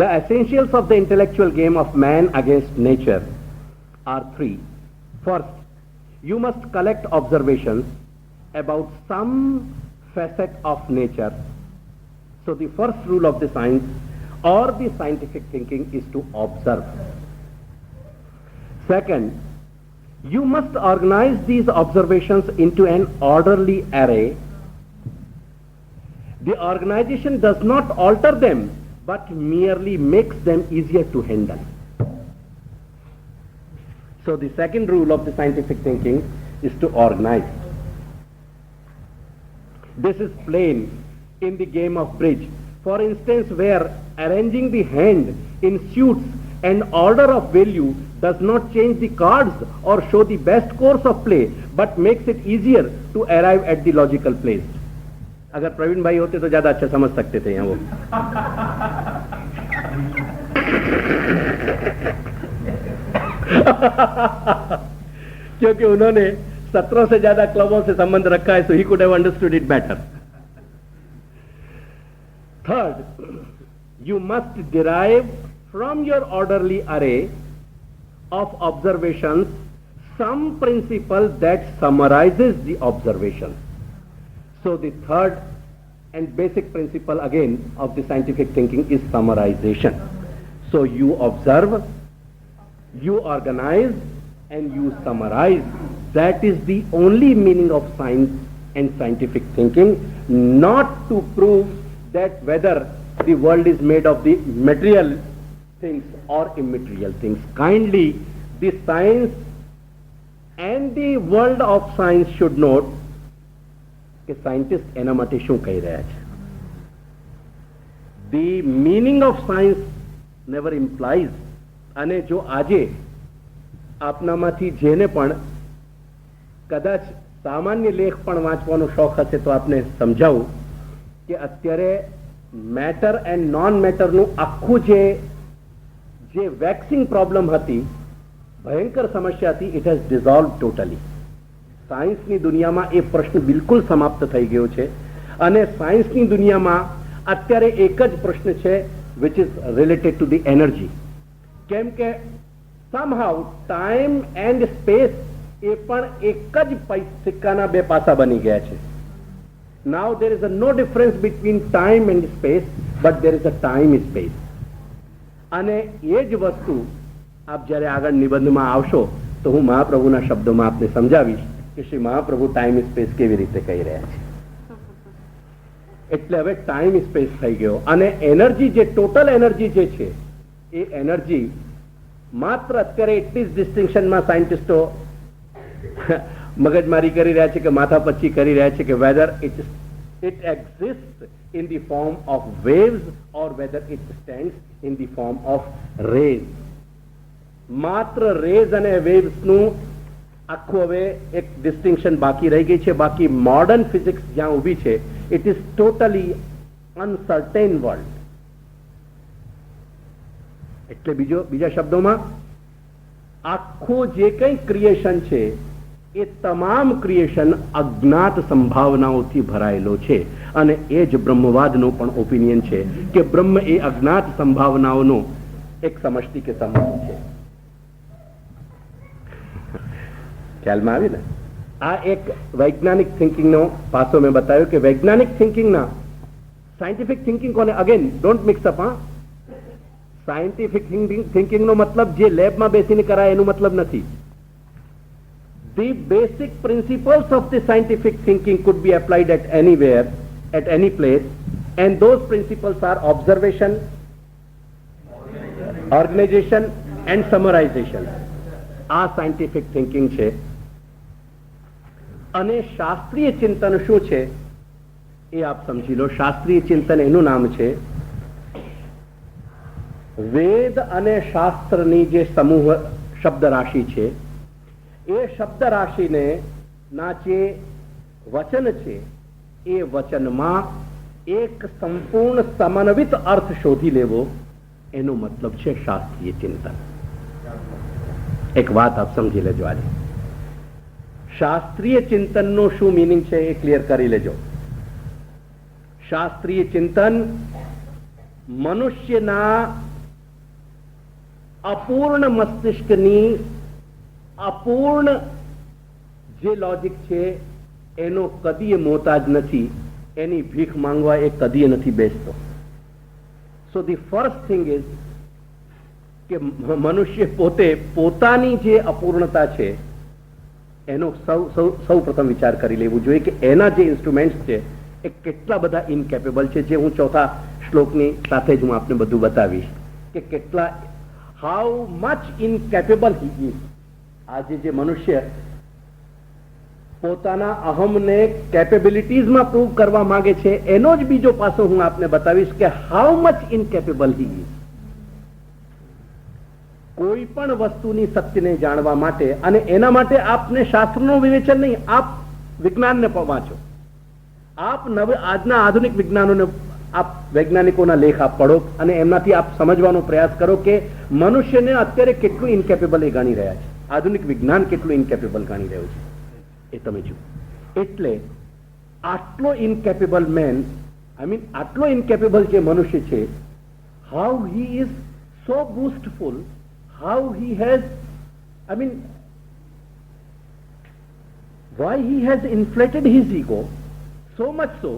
A: The essentials of the intellectual game of man against nature are 3. First, you must collect observations about some facet of nature. So the first rule of the science or the scientific thinking is to observe. Second, you must organize these observations into an orderly array. The organization does not alter them, but merely makes them easier to handle. So the second rule of the scientific thinking is to organize. This is plain in the game of bridge. For instance, where arranging the hand in suits and order of value does not change the cards or show the best course of play, but makes it easier to arrive at the logical place. अगर प्रवीण भाई होते तो ज्यादा अच्छा समझ सकते थे यहाँ वो। क्योंकि उन्होंने 17 से ज्यादा क्लबों से संबंध रखा है, so he could have understood it better. Third, you must derive from your orderly array of observations some principle that summarizes the observation. So the third and basic principle again of the scientific thinking is summarization. So you observe, you organize, and you summarize. That is the only meaning of science and scientific thinking, not to prove that whether the world is made of the material things or immaterial things. Kindly, the science and the world of science should note કે scientist એના માટે શું કહી રહ્યા છે. The meaning of science never implies. અને જો આજે આપનામાંથી જેને પણ કદાચ સામાન્ય લેખ પણ વાંચવાનો શોખ હશે તો આપને સમજાવું કે અત્યારે મેટર એન્ડ નોન મેટરનું આખું જે વેક્સિંગ પ્રોબ્લેમ હતી, ભયંકર સમસ્યા હતી, ઇટ હેઝ ડિઝોલ્વ ટોટલી. સાયન્સની દુનિયામાં એ પ્રશ્ન બિલકુલ સમાપ્ત થઈ ગયો છે અને સાયન્સની દુનિયામાં અત્યારે એક જ પ્રશ્ન છે which is related to the energy. કેમ કે somehow time and space એ પણ એક જ સિક્કાના બે પાસા બની ગયા છે. Now there is no difference between time and space, but there is a time space. અને એ જ વસ્તુ આપ જ્યારે આગળ નિબંધમાં આવશો તો હું મહાપ્રભુના શબ્દોમાં આપને સમજાવીશ કે શ્રી મહાપ્રભુ ટાઈમ સ્પેસ કેવી રીતે કહી રહ્યા છે. એટલે હવે ટાઈમ સ્પેસ થઈ ગયો અને એનર્જી જે ટોટલ એનર્જી જે છે એ એનર્જી માત્ર અત્યારે એટલી જ ડિસ્ટિંક્શનમાં સાયન્ટિસ્ટો મગજમારી કરી રહ્યા છે કે માથાપચ્છી કરી રહ્યા છે કે weather it exists in the form of waves or whether it stands in the form of rays. માત્ર રેઝ અને વેવ્સનું આખું હવે એક ડિસ્ટિંક્શન બાકી રહી ગઈ છે. બાકી મોડર્ન ફિઝિક્સ જ્યાં ઊભી છે ઇટ ઇઝ ટોટલી અનસર્ટેન વર્લ્ડ. એટલે બીજા શબ્દોમાં આખું જે કંઈ ક્રિએશન છે એ તમામ ક્રિએશન અજ્ઞાત સંભાવનાઓથી ભરાયેલો છે અને એ જ બ્રહ્મવાદનો પણ ઓપિનિયન છે કે બ્રહ્મ એ અજ્ઞાત સંભાવનાઓનો એક સમષ્ટિ કે સમૂહ છે. ખ્યાલમાં આવી ને? આ એક વૈજ્ઞાનિક થિંકિંગનો પાસો મેં બતાવ્યો કે વૈજ્ઞાનિક થિંકિંગના સાયન્ટિફિક થિંકિંગ કોને again don't mix up. Scientific થિંકિંગનો મતલબ જે લેબમાં બેસીને કરાય એનું મતલબ નથી. The basic principles of the scientific thinking could be applied at anywhere, at any place, and those principles are observation, organization, and summarization. આ સાયન્ટિફિક થિંકિંગ છે. અને શાસ્ત્રીય ચિંતન શું છે એ આપ સમજી લો. શાસ્ત્રીય ચિંતન એનું નામ છે વેદ અને શાસ્ત્રની જે સમૂહ શબ્દ રાશિ છે એ શબ્દ રાશિને ના જે વચન છે એ વચનમાં એક સંપૂર્ણ સમન્વિત અર્થ શોધી લેવો એનો મતલબ છે શાસ્ત્રીય ચિંતન. એક વાત આપ સમજી લેજો. આજે શાસ્ત્રીય ચિંતનનો શું મિનિંગ છે એ ક્લિયર કરી લેજો. શાસ્ત્રીય ચિંતન મનુષ્યના અપૂર્ણ મસ્તિષ્કની અપૂર્ણ જે લોજિક છે એનો કદીય મોતાજ નથી. એની ભીખ માંગવા એ કદીય નથી બેસતો. સો ધી ફર્સ્ટ થિંગ ઇઝ કે મનુષ્ય પોતે પોતાની જે અપૂર્ણતા છે એનો સૌ પ્રથમ વિચાર કરી લેવું જોઈએ કે એના જે ઇન્સ્ટ્રુમેન્ટ્સ છે એ કેટલા બધા ઇનકેપેબલ છે. જે હું ચોથા શ્લોકની સાથે જ હું આપને બધું બતાવીશ કે કેટલા હાઉ મચ ઇનકેપેબલ હી ઇઝ. આજે જે મનુષ્ય પોતાના અહમને કેપેબિલિટીઝમાં પ્રૂવ કરવા માંગે છે એનો જ બીજો પાસો હું આપને બતાવીશ કે હાઉ મચ ઇનકેપેબલ હી ઇઝ. કોઈ પણ વસ્તુની સત્યને જાણવા માટે અને એના માટે આપને શાસ્ત્રનું વિવેચન નહીં, આપ વિજ્ઞાનને વાંચો. આપ આજના આધુનિક વિજ્ઞાનોને આપ વૈજ્ઞાનિકોના લેખ આપ પડો અને એમનાથી આપ સમજવાનો પ્રયાસ કરો કે મનુષ્યને અત્યારે કેટલું ઇનકેપેબલ એ ગણી રહ્યા છે. આધુનિક વિજ્ઞાન કેટલું ઇનકેપેબલ ગણી રહ્યું છે એ તમે જુઓ. એટલે આટલો ઇનકેપેબલ મેન, આઈ મીન આટલો ઇનકેપેબલ જે મનુષ્ય છે, how he is so boastful, how he has, I mean why he has inflated his ego so much so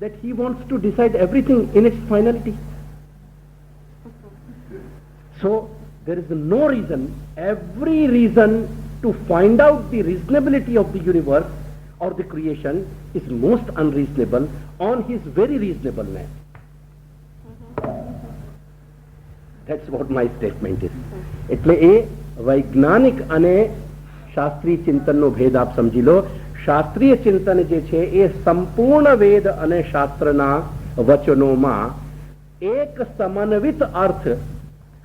A: that he wants to decide everything in its finality. So there is no reason, every reason to find out the reasonability of the universe or the creation is most unreasonable on his very reasonableness. That's what my statement is. એટલે એ વૈજ્ઞાનિક અને શાસ્ત્રીય ચિંતનનો ભેદ આપ સમજી લો. શાસ્ત્રીય ચિંતન જે છે એ સંપૂર્ણ વેદ અને શાસ્ત્રના વચનોમાં એક સમન્વિત અર્થ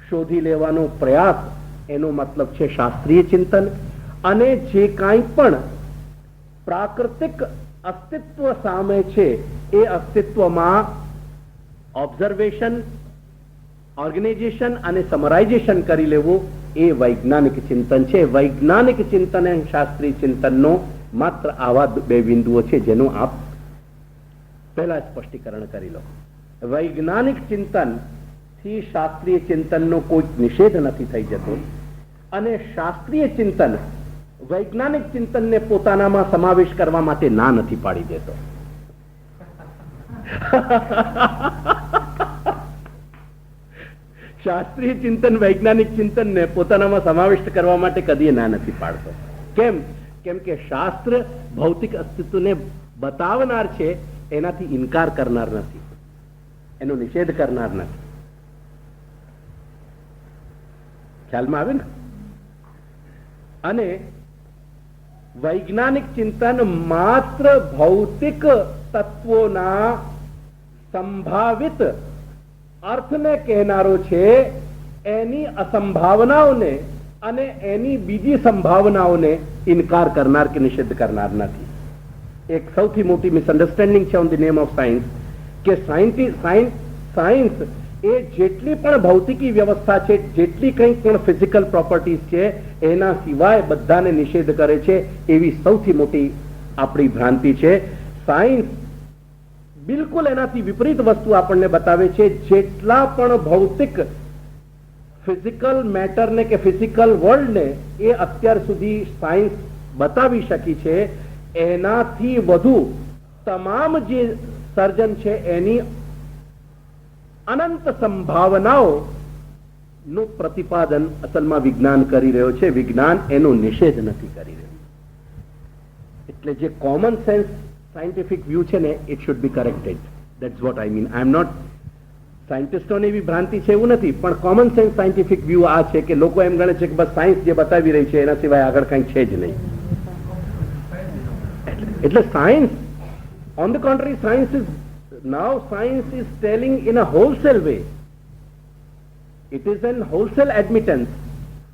A: શોધી લેવાનો પ્રયાસ, એનો મતલબ છે શાસ્ત્રીય ચિંતન. અને જે કાંઈ પણ પ્રાકૃતિક અસ્તિત્વ સામે છે એ અસ્તિત્વમાં ઓબ્ઝર્વેશન, ઓર્ગેનાઇઝેશન અને સમરાઇઝેશન કરી લેવું એ વૈજ્ઞાનિક ચિંતન છે. વૈજ્ઞાનિક ચિંતન અને શાસ્ત્રીય ચિંતનનો માત્ર આવા બે બિંદુઓ છે જેનું આપ પહેલા સ્પષ્ટીકરણ કરી લો. વૈજ્ઞાનિક ચિંતન થી શાસ્ત્રીય ચિંતનનો કોઈ નિષેધ નથી થઈ જતો અને શાસ્ત્રીય ચિંતન વૈજ્ઞાનિક ચિંતનને પોતાનામાં સમાવેશ કરવા માટે ના નથી પાડી દેતો. શાસ્ત્રીય ચિંતન વૈજ્ઞાનિક ચિંતનને પોતાનામાં સમાવિષ્ટ કરવા માટે કદી ના નથી પાડતો. કેમ? કેમ કે શાસ્ત્ર ભૌતિક અસ્તિત્વને બતાવનાર છે, એનાથી ઇનકાર કરનાર નથી, એનો નિષેધ કરનાર નથી. ખ્યાલમાં આવે ને? અને વૈજ્ઞાનિક ચિંતન માત્ર ભૌતિક તત્વોના સંભાવિત અર્થને કહેનારો છે, એની અસંભાવનાઓને અને એની બીજી સંભાવનાઓને ઇનકાર કરનાર કે નિષેધ કરનાર નથી. એક સૌથી મોટી મિસઅન્ડરસ્ટેન્ડિંગ છે on the name of science કે સાયન્સ એ જેટલી પણ ભૌતિકી વ્યવસ્થા છે, જેટલી કંઈ પણ ફિઝિકલ પ્રોપર્ટીઝ છે, એના સિવાય બધાને નિષેધ કરે છે, એવી સૌથી મોટી આપણી ભ્રાંતિ છે. સાયન્સ બિલકુલ એનાથી વિપરીત વસ્તુ આપણને બતાવે છે. જેટલા પણ ભૌતિક ફિઝિકલ મેટરને કે ફિઝિકલ વર્લ્ડને એ અત્યાર સુધી સાયન્સ બતાવી શકી છે, એનાથી વધુ તમામ જે સર્જન છે એની અનંત સંભાવનાઓ નું પ્રતિપાદન અસલમાં વિજ્ઞાન કરી રહ્યો છે. વિજ્ઞાન એનો નિષેધ નથી કરી રહ્યું. એટલે જે કોમન સેન્સ સાયન્ટિફિક વ્યૂ છે ને, it should be corrected. That's what I mean. I am not, સાયન્ટિસ્ટોને એવી ભ્રાંતિ છે એવું નથી, પણ કોમન સેન્સ સાયન્ટિફિક વ્યૂ આ છે કે લોકો એમ ગણે છે કે બસ સાયન્સ જે બતાવી રહી છે એના સિવાય આગળ કંઈ છે જ નહીં. એટલે science, on the country, science is telling in a wholesale way, it is an wholesale admittance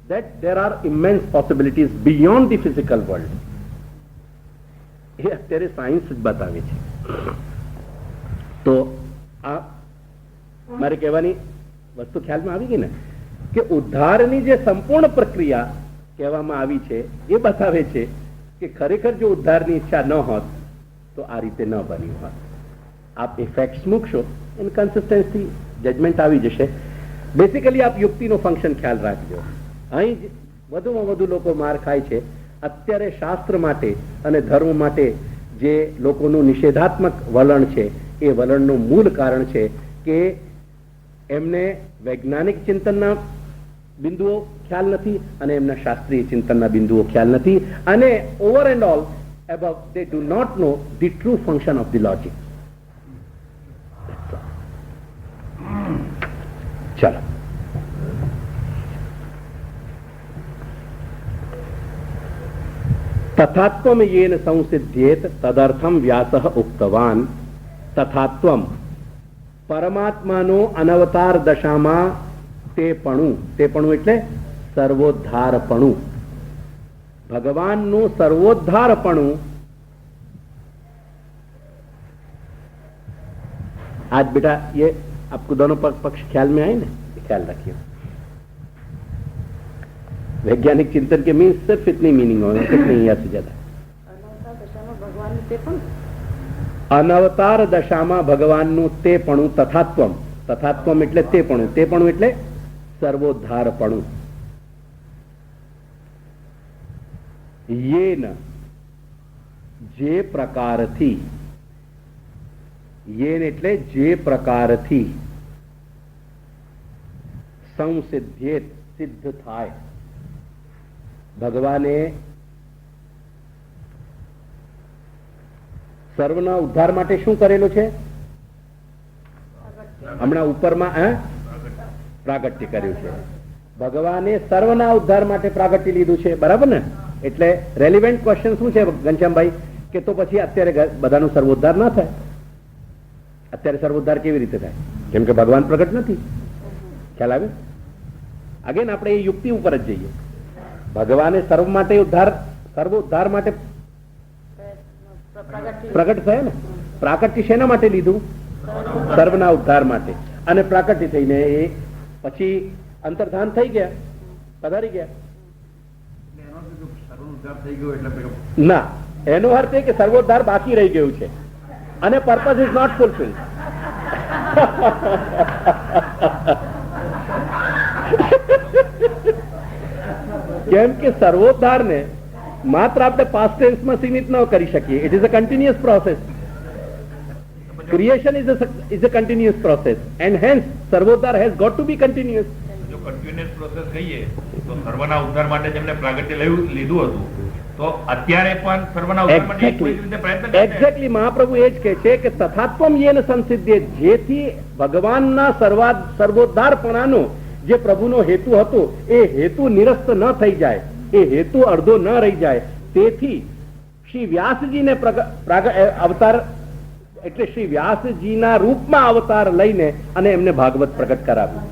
A: that there are immense possibilities beyond the physical world. એ અત્યારે સાયન્સ જ બતાવે છે. તો આ મારે કહેવાની વસ્તુ ખ્યાલમાં આવી ગઈ ને, કે ઉદ્ધારની જે સંપૂર્ણ પ્રક્રિયા કહેવામાં આવી છે એ બતાવે છે કે ખરેખર જો ઉદ્ધારની ઈચ્છા ન હોત તો આ રીતે ન બન્યું હોત. આપ એ ફેક્ટ્સ મૂકશો, ઇનકન્સિસ્ટન્સી જજમેન્ટ આવી જશે. બેસિકલી આપ યુક્તિનો ફંક્શન ખ્યાલ રાખજો. અહીં વધુમાં વધુ લોકો માર ખાય છે અત્યારે શાસ્ત્ર માટે અને ધર્મ માટે જે લોકોનું નિષેધાત્મક વલણ છે, એ વલણનું મૂળ કારણ છે કે એમને વૈજ્ઞાનિક ચિંતનના બિંદુઓ ખ્યાલ નથી અને એમના શાસ્ત્રીય ચિંતનના બિંદુઓ ખ્યાલ નથી. અને over and all above, they do not know the true function of the logic. चलो, तथात्वम येन संसिध्येत तदर्थम व्यासः उक्तवान. तथात्वम પરમાત્માનો અનવતાર દશામાં તેપણું એટલે સર્વોદ્ધારપણું, ભગવાનનું સર્વોદ્ધારપણું. आज बेटा ये आपको दोनों पक्ष ख्याल में आए ना, ख्याल रखिए. वैज्ञानिक चिंतन के मीन सिर्फ इतनी मीनिंग होगा, कुछ नहीं या से ज्यादा. અનવતાર દશામાં ભગવાનનું તેપણું, તથાત્વમ. તથાત્વમ એટલે તેપણું, તેપણું એટલે સર્વોદ્ધારપણું. યેન જે પ્રકારથી, યેન એટલે જે પ્રકારથી સંસિદ્ધેત સિદ્ધ થાય. ભગવાને સર્વના ઉદ્ધાર માટે શું કરેલું છે? હમણાં ઉપરમાં પ્રાગટ્ય કર્યું છે. ભગવાને સર્વના ઉદ્ધાર માટે પ્રાગટ્ય લીધું છે, બરાબર ને? એટલે રેલિવેન્ટ ક્વેશ્ચન શું છે ઘનશ્યામભાઈ, કે તો પછી અત્યારે બધાનું સર્વોદ્ધાર ના થાય? અત્યારે સર્વોદ્ધાર કેવી રીતે થાય? કેમ કે ભગવાન પ્રગટ નથી. ખ્યાલ આવે? અગેન આપણે એ યુક્તિ ઉપર જ જઈએ. ભગવાને સર્વોદ્ધાર માટે પ્રગટ થયા ને. પ્રાગટ્ય શેના માટે લીધું? સર્વના ઉદ્ધાર માટે. અને પ્રાગટ્ય થઈને એ પછી અંતર્ધાન થઈ ગયા, પધારી ગયા. ના, એનો અર્થ એ કે સર્વોદ્ધાર બાકી રહી ગયું છે અને પર્પઝ ઇઝ નોટ ફુલફિલ. કેમ કે સર્વોદ્ધારને માત્ર આપણે પાસ્ટ ટેન્સમાં સીમિત ન કરી શકીએ. It is a continuous process. Creation is a continuous process, and hence સર્વોદ્ધાર has got to be continuous.
C: જો કન્ટિન્યુઅસ પ્રોસેસ કહીએ તો સર્વના ઉદ્ધાર માટે જેમને પ્રાગટ્ય લીધું હતું, તો અત્યારે પણ સર્વના ઉદ્ધાર માટે એક રીતે પ્રયત્ન કરે છે.
A: એક્ઝેક્ટલી મહાપ્રભુ એ જ કહે છે કે તથાત્વમ યેન સંસિદ્ધ્યેત, જેથી ભગવાનના સર્વોદ્ધારપણાનો જે પ્રભુનો હેતુ હતો એ હેતુ નિરસ્ત ન થઈ જાય, એ હેતુ અડધો ન રહી જાય. તેથી શ્રી વ્યાસજીને અવતાર એટલે શ્રી વ્યાસજીના રૂપમાં અવતાર લઈને અને એમને ભાગવત પ્રગટ કરાવ્યું.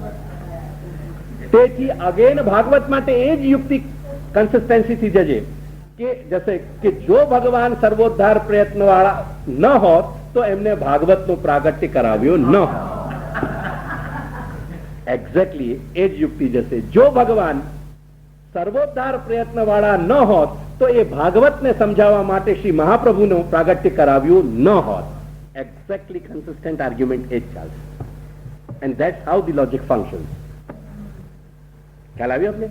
A: તેથી અગેન ભાગવત માટે એ જ યુક્તિ કન્સિસ્ટન્સીથી જશે કે જો ભગવાન સર્વોદ્ધાર પ્રયત્ન વાળા ન હોત તો એમને ભાગવતનું પ્રાગટ્ય કરાવ્યું ન હોત. એક્ઝેક્ટલી એ જ યુક્તિ જશે. જો ભગવાન સર્વોદ્ધાર પ્રયત્ન વાળા ન હોત તો એ ભાગવતને સમજાવવા માટે શ્રી મહાપ્રભુનું પ્રાગટ્ય કરાવ્યું ન હોત. Exactly consistent argument એ જ ચાલશે. And that's how the logic functions. ખ્યાલ આવ્યો આપને?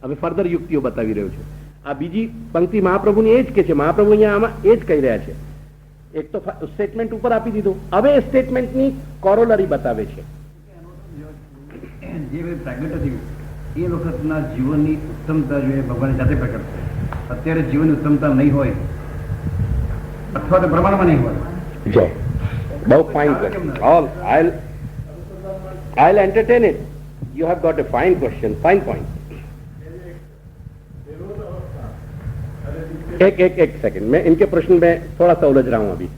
A: હવે ફર્ધર યુક્તિઓ બતાવી રહ્યો છે. આ બીજી પંક્તિ મહાપ્રભુની એ જ કે છે. મહાપ્રભુ અહીંયા આમાં એ જ કહી રહ્યા છે. એક તો સ્ટેટમેન્ટ ઉપર આપી દીધું, હવે એ સ્ટેટમેન્ટની કોરોલરી બતાવે છે.
B: જે પ્રાગટ્ય થયું એ વખતના જીવનની ઉત્તમતા જોઈએ ભગવાન જાતે પ્રગટ થાય. અત્યારે જીવનની ઉત્તમતા નહીં હોય અથવા તો પ્રમાણમાં નહીં હોય.
A: જો બહુ fine question. I'll entertain it. You have got a fine question, fine point. एक सेकंड, मैं इनके प्रश्न में थोड़ा सा उलझ रहा हूं अभी.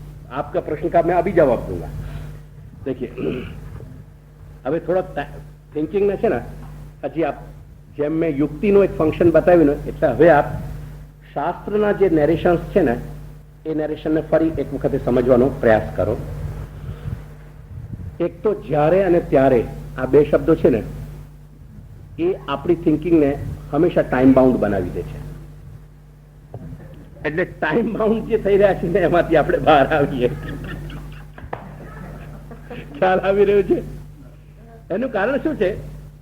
A: आपका प्रश्न का मैं अभी जवाब दूंगा. देखिए હવે થોડો થિંકિંગ ને છે ને હજી આપ જેમ મેં યુક્તિનું એક ફંક્શન બતાવ્યું ને એટલે હવે આપ શાસ્ત્રના જે નેરેશન્સ છે ને એ નેરેશનને ફરી એક વખતે સમજવાનો પ્રયાસ કરો. એક તો જ્યારે અને ત્યારે આ બે શબ્દો છે ને એ આપણી થિંકિંગને હંમેશા ટાઈમ બાઉન્ડ બનાવી દે છે. એટલે ટાઈમ બાઉન્ડ જે થઈ રહ્યા છે ને એમાંથી આપણે બહાર આવીએ. ખ્યાલ આવી રહ્યો છે? એનું કારણ શું છે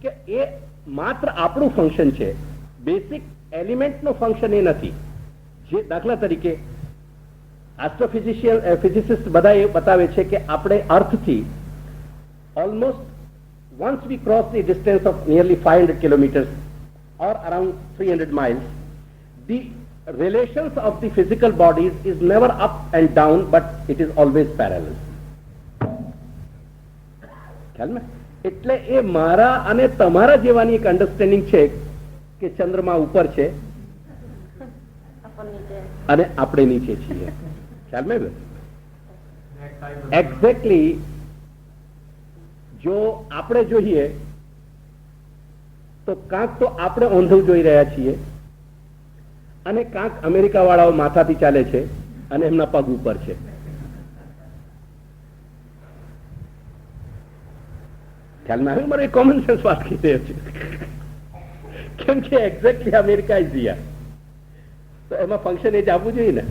A: કે એ માત્ર આપણું ફંક્શન છે, બેસિક એલિમેન્ટનું ફંક્શન એ નથી. જે દાખલા તરીકે એસ્ટ્રોફિઝિસિસ્ટ બધા એ બતાવે છે કે આપણે અર્થથી almost once we cross the distance of nearly 500 kilometers or around 300 miles, the relations of the physical bodies is never up and down, but it is always parallel. ખ્યાલ ને? એટલે એ મારા અને તમારા જેવાની એક અન્ડરસ્ટેન્ડિંગ છે કે ચંદ્રમા ઉપર છે અને આપણે નીચે છીએ. ખ્યાલ મેં? એક્ઝેક્ટલી જો આપણે જોઈએ તો કાંક તો આપણે ઓંધું જોઈ રહ્યા છીએ અને કાંક અમેરિકા વાળાઓ માથાથી ચાલે છે અને એમના પગ ઉપર છે. ખ્યાલમાં આવ્યું? મારે કોમન સેન્સ વાત કરી રહ્યો છે. કેમ કે એક્ઝેક્ટલી અમેરિકા ઇઝ હિયર, તો એમાં ફંક્શન એ જ આપવું જોઈએ ને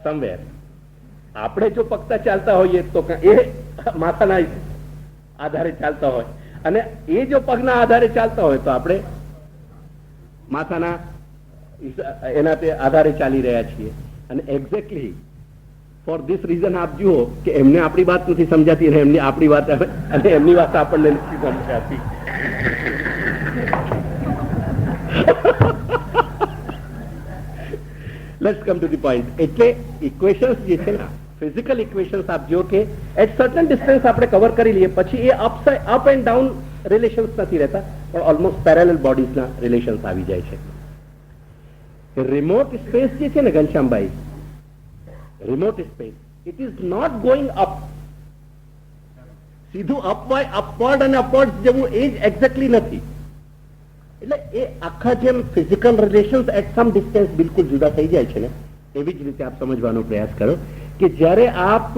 A: સમવેર. આપણે જો પગતા ચાલતા હોઈએ તો એ માથાના આધારે ચાલતા હોય અને એ જો પગના આધારે ચાલતા હોય તો આપણે માથાના એના આધારે ચાલી રહ્યા છીએ. અને એક્ઝેક્ટલી ફોર ધીસ રીઝન આપ જુઓ કે એમને આપણી વાત નથી સમજાતી અને એમની આપણી વાત અને એમની વાત આપણને નથી સમજાતી. Let's come to the point. એટલે ઇક્વેશન્સ જે છે ને, ફિઝિકલ ઇક્વેશન્સ આપ જો કે એટ સર્ટન ડિસ્ટન્સ આપણે કવર કરી લઈએ પછી એ અપ એન્ડ ડાઉન રિલેશન્સ નથી રહેતા, પણ ઓલમોસ્ટ પેરેલલ બોડીઝના રિલેશન્સ આવી જાય છે. રિમોટ સ્પેસ જે છે ને Ghanshyambhai, remote space, it is not going up. સીધું અપવર્ડ અને અપવર્ડ જવું એ જ એક્ઝેક્ટલી નથી. એટલે એ આખા જેમ physical relations at some distance બિલકુલ જુદા થઈ જાય છે ને, એવી જ રીતે આપ સમજવાનો પ્રયાસ કરો કે જ્યારે આપ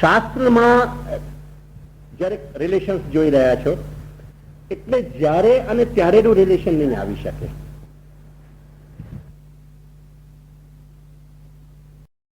A: શાસ્ત્રમાં જ્યારે રિલેશન્સ જોઈ રહ્યા છો એટલે જ્યારે અને ત્યારેનું રિલેશન નહીં આવી શકે.